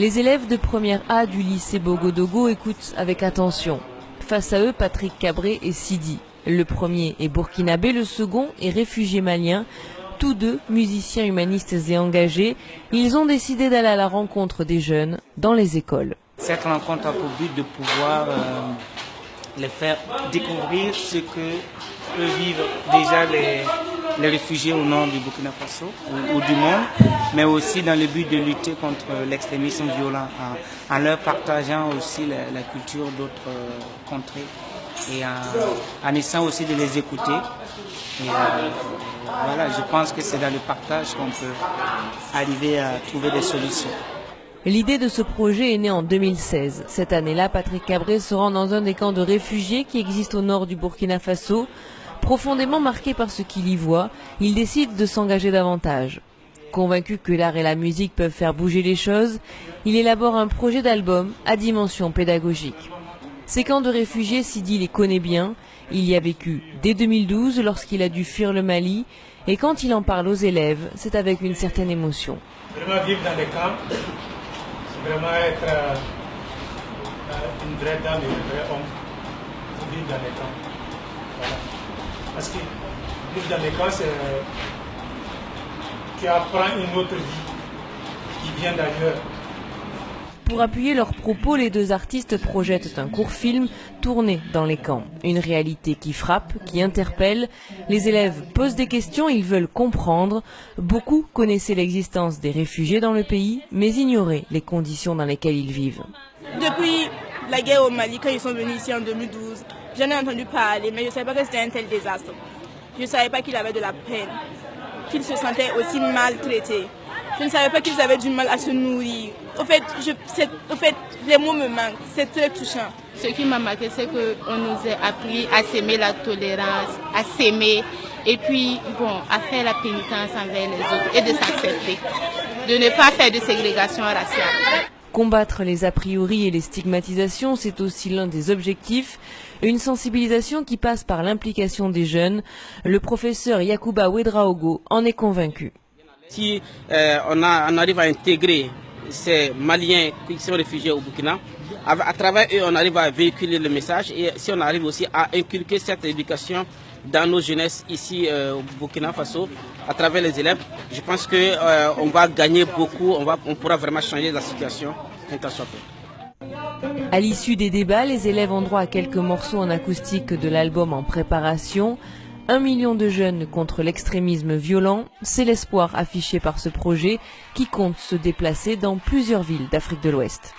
Les élèves de première A du lycée Bogodogo écoutent avec attention. Face à eux, Patrick Cabré et Sidi. Le premier est burkinabé, le second est réfugié malien. Tous deux, musiciens humanistes et engagés, ils ont décidé d'aller à la rencontre des jeunes dans les écoles. Cette rencontre a pour but de pouvoir les faire découvrir ce que peuvent vivre déjà les réfugiés au nord du Burkina Faso ou du monde, mais aussi dans le but de lutter contre l'extrémisme violent, en leur partageant aussi la culture d'autres contrées et en essayant aussi de les écouter. Et voilà, je pense que c'est dans le partage qu'on peut arriver à trouver des solutions. L'idée de ce projet est née en 2016. Cette année-là, Patrick Cabré se rend dans un des camps de réfugiés qui existent au nord du Burkina Faso. Profondément marqué par ce qu'il y voit, il décide de s'engager davantage. Convaincu que l'art et la musique peuvent faire bouger les choses, il élabore un projet d'album à dimension pédagogique. Ces camps de réfugiés, Sidi les connaît bien. Il y a vécu dès 2012 lorsqu'il a dû fuir le Mali. Et quand il en parle aux élèves, c'est avec une certaine émotion. Vraiment vivre dans les camps, c'est vraiment être une vraie dame et un vrai homme pour vivre dans les camps. Voilà. Parce que vivre dans les camps, c'est tu apprends une autre vie qui vient d'ailleurs. Pour appuyer leurs propos, les deux artistes projettent un court film tourné dans les camps. Une réalité qui frappe, qui interpelle. Les élèves posent des questions, ils veulent comprendre. Beaucoup connaissaient l'existence des réfugiés dans le pays, mais ignoraient les conditions dans lesquelles ils vivent. Depuis la guerre au Mali, quand ils sont venus ici en 2012, j'en ai entendu parler, mais je ne savais pas que c'était un tel désastre. Je ne savais pas qu'il avait de la peine, qu'il se sentait aussi maltraité. Je ne savais pas qu'ils avaient du mal à se nourrir. Au fait, les mots me manquent. C'est très touchant. Ce qui m'a marqué, c'est qu'on nous a appris à s'aimer la tolérance, à s'aimer et puis à faire la pénitence envers les autres et de s'accepter, de ne pas faire de ségrégation raciale. Combattre les a priori et les stigmatisations, c'est aussi l'un des objectifs. Une sensibilisation qui passe par l'implication des jeunes. Le professeur Yacouba Ouedraogo en est convaincu. Si on arrive à intégrer ces Maliens qui sont réfugiés au Burkina, à travers eux, on arrive à véhiculer le message et si on arrive aussi à inculquer cette éducation dans nos jeunesses ici au Burkina Faso, à travers les élèves, je pense qu'on va gagner beaucoup, on pourra vraiment changer la situation. À l'issue des débats, les élèves ont droit à quelques morceaux en acoustique de l'album en préparation. 1 million de jeunes contre l'extrémisme violent, c'est l'espoir affiché par ce projet qui compte se déplacer dans plusieurs villes d'Afrique de l'Ouest.